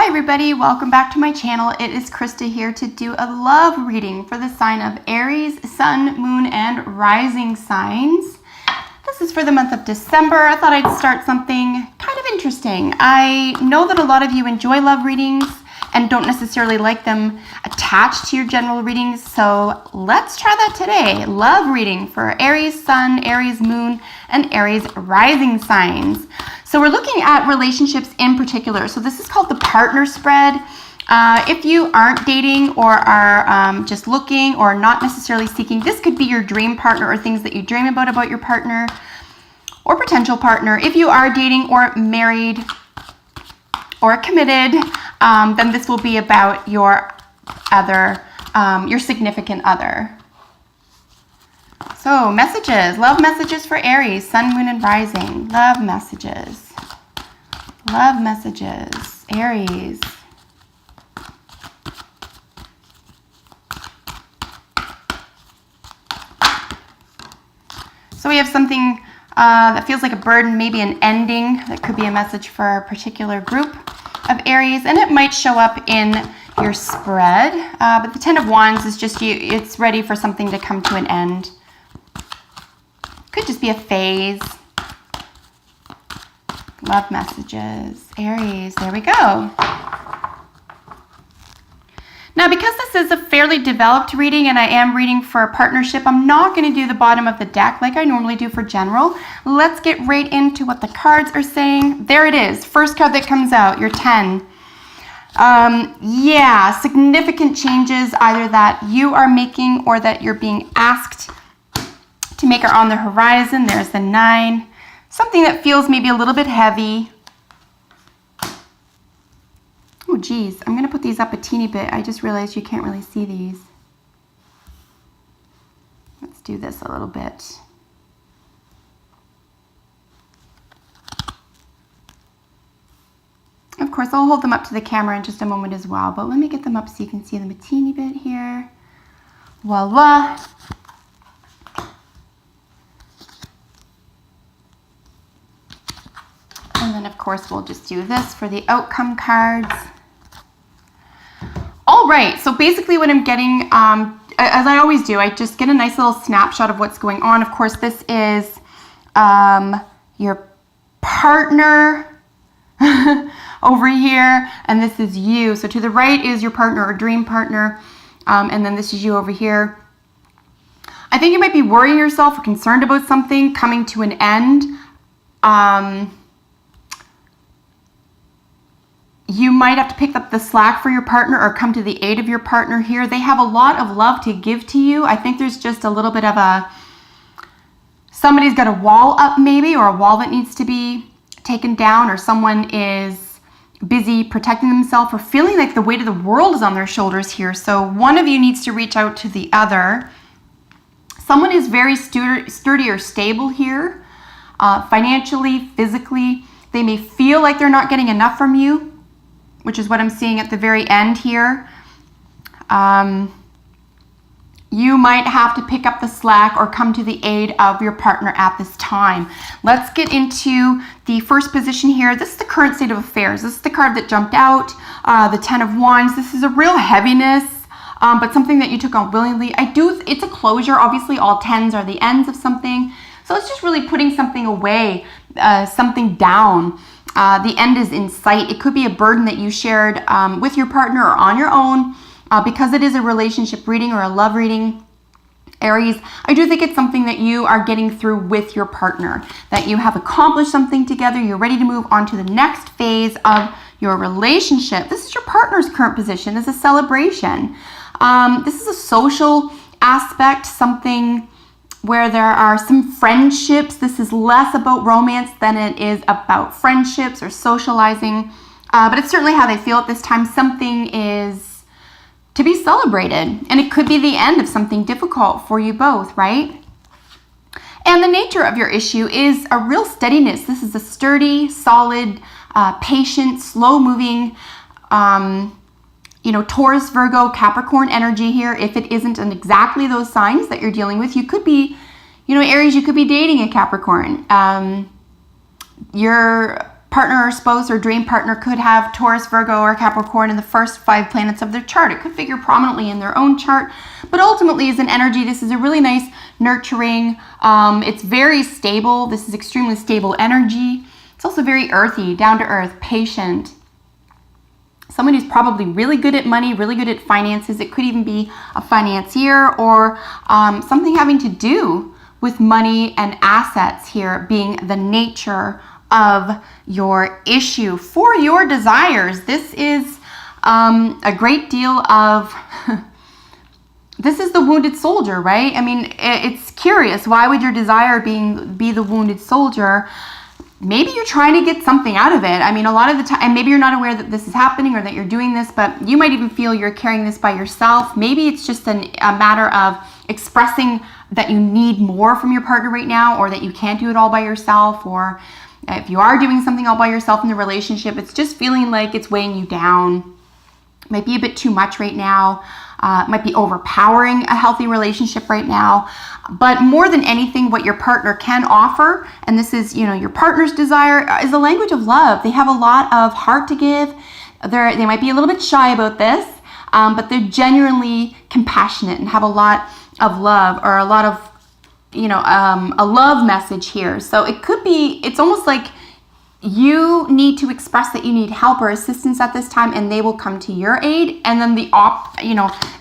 Hi everybody, welcome back to my channel. It is Krista here to do a love reading for the sign of Aries, Sun, Moon, and Rising signs. This is for the month of December. I thought I'd start something kind of interesting. I know that a lot of you enjoy love readings and don't necessarily like them attached to your general readings, so let's try that today. Love reading for Aries, Sun, Aries, Moon, and Aries rising signs. So we're looking at relationships in particular. So this is called the partner spread. If you aren't dating or are just looking or not necessarily seeking, this could be your dream partner or things that you dream about your partner or potential partner. If you are dating or married or committed, then this will be about your significant other. So messages, love messages for Aries, Sun, Moon, and Rising. Love messages, Aries. So we have something that feels like a burden, maybe an ending. That could be a message for a particular group of Aries, and it might show up in your spread. But the Ten of Wands is just it's ready for something to come to an end. Could just be a phase. Love messages, Aries. There we go. Now, because this is a fairly developed reading and I am reading for a partnership, I'm not going to do the bottom of the deck like I normally do for general. Let's get right into what the cards are saying. There it is. First card that comes out, your 10. Yeah, significant changes either that you are making or that you're being asked to make are on the horizon. There's the 9. Something that feels maybe a little bit heavy. Oh geez, I'm gonna put these up a teeny bit. I just realized you can't really see these. Let's do this a little bit. Of course, I'll hold them up to the camera in just a moment as well, but let me get them up so you can see them a teeny bit here. Voila. And then, of course, we'll just do this for the outcome cards. All right, so basically what I'm getting, as I always do, I just get a nice little snapshot of what's going on. Of course, this is your partner over here, and this is you. So to the right is your partner or dream partner, and then this is you over here. I think you might be worrying yourself or concerned about something coming to an end. You might have to pick up the slack for your partner or come to the aid of your partner here. They have a lot of love to give to you. I think there's just a little bit of somebody's got a wall up maybe, or a wall that needs to be taken down, or someone is busy protecting themselves or feeling like the weight of the world is on their shoulders here. So one of you needs to reach out to the other. Someone is very sturdy or stable here, financially, physically. They may feel like they're not getting enough from you, which is what I'm seeing at the very end here. You might have to pick up the slack or come to the aid of your partner at this time. Let's get into the first position here. This is the current state of affairs. This is the card that jumped out, the 10 of Wands. This is a real heaviness, but something that you took on willingly. It's a closure. Obviously, all 10s are the ends of something. So it's just really putting something away, something down. The end is in sight. It could be a burden that you shared with your partner or on your own. Because it is a relationship reading or a love reading, Aries, I do think it's something that you are getting through with your partner, that you have accomplished something together. You're ready to move on to the next phase of your relationship. This is your partner's current position. This is a celebration. This is a social aspect, something where there are some friendships. This is less about romance than it is about friendships or socializing. But it's certainly how they feel at this time. Something is to be celebrated. And it could be the end of something difficult for you both, right? And the nature of your issue is a real steadiness. This is a sturdy, solid, patient, slow-moving, Taurus, Virgo, Capricorn energy here. If it isn't in exactly those signs that you're dealing with, you could be, Aries, you could be dating a Capricorn. Your partner or spouse or dream partner could have Taurus, Virgo, or Capricorn in the first 5 planets of their chart. It could figure prominently in their own chart, but ultimately as an energy, this is a really nice, nurturing, it's very stable. This is extremely stable energy. It's also very earthy, down to earth, patient. Someone who's probably really good at money, really good at finances. It could even be a financier or something having to do with money and assets here being the nature of your issue. For your desires, this is a great deal of, this is the wounded soldier, right? I mean, it's curious. Why would your desire be the wounded soldier? Maybe you're trying to get something out of it. I mean, a lot of the time, and maybe you're not aware that this is happening or that you're doing this, but you might even feel you're carrying this by yourself. Maybe it's just a matter of expressing that you need more from your partner right now, or that you can't do it all by yourself, or if you are doing something all by yourself in the relationship, it's just feeling like it's weighing you down. Might be a bit too much right now. Might be overpowering a healthy relationship right now. But more than anything, what your partner can offer, and this is, your partner's desire, is a language of love. They have a lot of heart to give. They might be a little bit shy about this, but they're genuinely compassionate and have a lot of love, or a lot of, a love message here. So it could be, it's almost like you need to express that you need help or assistance at this time, and they will come to your aid, and then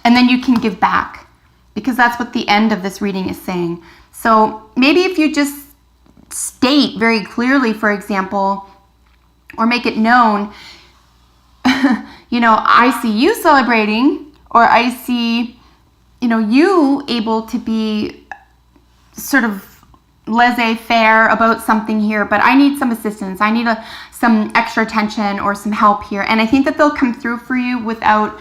and then you can give back, because that's what the end of this reading is saying. So maybe if you just state very clearly, for example, or make it known, I see you celebrating, or I see, you able to be sort of laissez-faire about something here, but I need some assistance. I need some extra attention or some help here. And I think that they'll come through for you without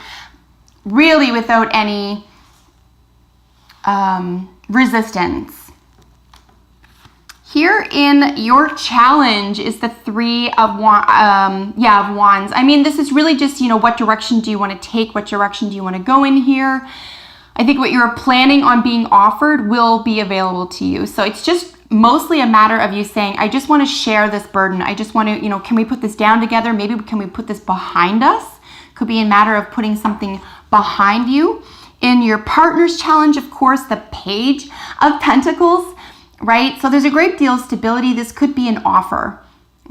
any resistance. Here in your challenge is the 3 of Wands. I mean, this is really just, what direction do you want to take? What direction do you want to go in here? I think what you're planning on being offered will be available to you. So it's just mostly a matter of you saying, I just want to share this burden. I just want to, can we put this down together? Maybe can we put this behind us? Could be a matter of putting something behind you. In your partner's challenge, of course, the Page of Pentacles, right? So there's a great deal of stability. This could be an offer,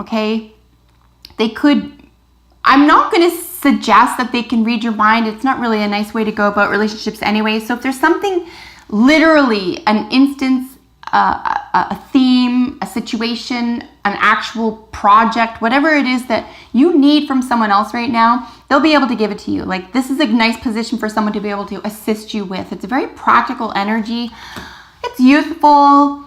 okay? I'm not going to suggest that they can read your mind. It's not really a nice way to go about relationships anyway. So if there's something, literally an instance, a theme, a situation, an actual project, whatever it is that you need from someone else right now, they'll be able to give it to you. Like, this is a nice position for someone to be able to assist you with. It's a very practical energy. It's youthful.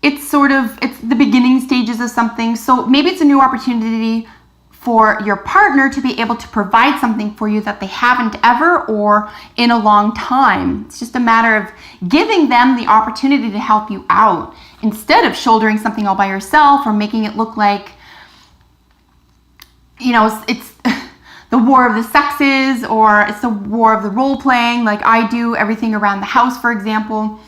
It's the beginning stages of something. So maybe it's a new opportunity for your partner to be able to provide something for you that they haven't ever or in a long time. It's just a matter of giving them the opportunity to help you out instead of shouldering something all by yourself or making it look like, it's the war of the sexes, or it's the war of the role playing, like I do everything around the house, for example.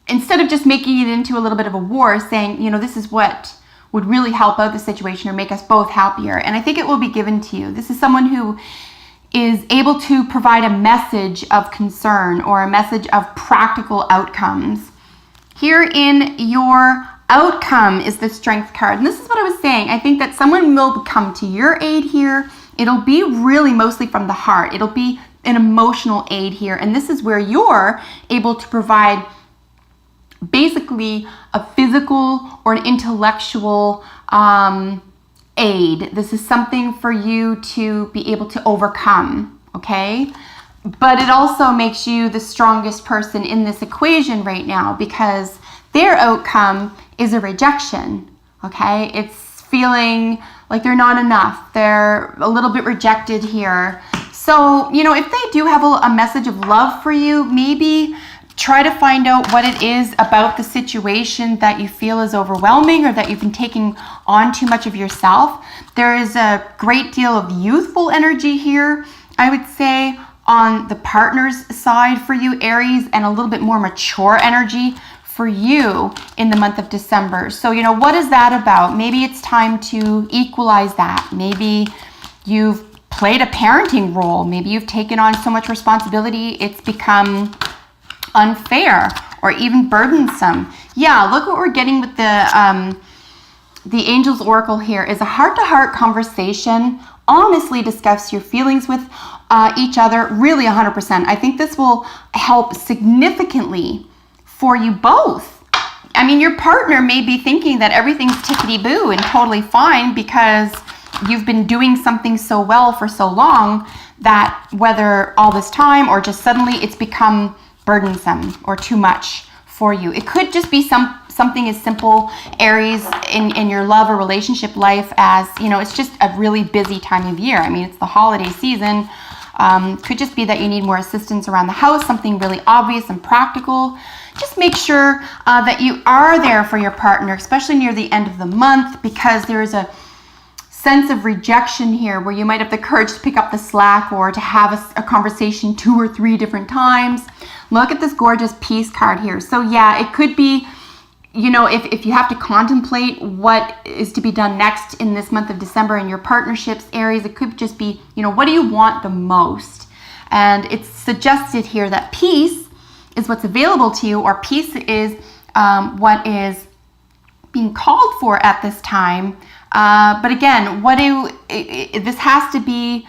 Instead of just making it into a little bit of a war, saying, this is what would really help out the situation or make us both happier. And I think it will be given to you. This is someone who is able to provide a message of concern or a message of practical outcomes. Here in your outcome is the Strength card. And this is what I was saying. I think that someone will come to your aid here. It'll be really mostly from the heart. It'll be an emotional aid here. And this is where you're able to provide basically a physical or an intellectual aid. This is something for you to be able to overcome, okay? But it also makes you the strongest person in this equation right now, because their outcome is a rejection, okay? It's feeling like they're not enough. They're a little bit rejected here. So, if they do have a message of love for you, maybe try to find out what it is about the situation that you feel is overwhelming or that you've been taking on too much of yourself. There is a great deal of youthful energy here, I would say, on the partner's side for you, Aries, and a little bit more mature energy for you in the month of December. So, you know, what is that about? Maybe it's time to equalize that. Maybe you've played a parenting role. Maybe you've taken on so much responsibility, it's become unfair or even burdensome. Yeah, look what we're getting with the Angel's Oracle here is a heart-to-heart conversation. Honestly discuss your feelings with each other, really 100%. I think this will help significantly for you both. I mean, your partner may be thinking that everything's tickety-boo and totally fine because you've been doing something so well for so long that whether all this time or just suddenly it's become burdensome or too much for you. It could just be something as simple, Aries, in your love or relationship life as, you know, it's just a really busy time of year. I mean, it's the holiday season. Could just be that you need more assistance around the house, something really obvious and practical. Just make sure that you are there for your partner, especially near the end of the month, because there is a sense of rejection here where you might have the courage to pick up the slack or to have a conversation 2 or 3 different times. Look at this gorgeous peace card here. So yeah, it could be, you know, if you have to contemplate what is to be done next in this month of December in your partnerships, Aries, it could just be, you know, what do you want the most? And it's suggested here that peace is what's available to you, or peace is what is being called for at this time. But again, this has to be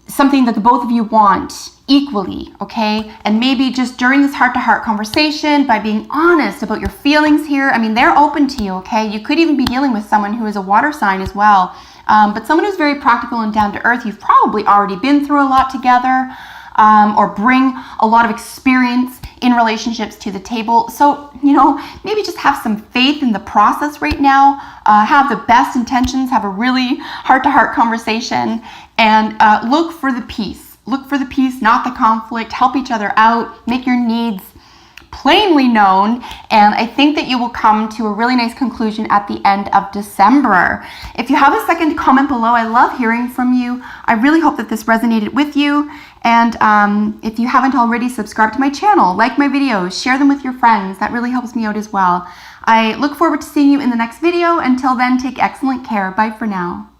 something that the both of you want equally, okay? And maybe just during this heart-to-heart conversation, by being honest about your feelings here, I mean, they're open to you, okay? You could even be dealing with someone who is a water sign as well, but someone who's very practical and down to earth. You've probably already been through a lot together, or bring a lot of experience in relationships to the table. So, you know, maybe just have some faith in the process right now, have the best intentions, have a really heart-to-heart conversation, and look for the peace. Look for the peace, not the conflict. Help each other out, make your needs plainly known, and I think that you will come to a really nice conclusion at the end of December. If you have a second, comment below. I love hearing from you. I really hope that this resonated with you, and if you haven't already, subscribe to my channel, like my videos, share them with your friends. That really helps me out as well. I look forward to seeing you in the next video. Until then, take excellent care. Bye for now.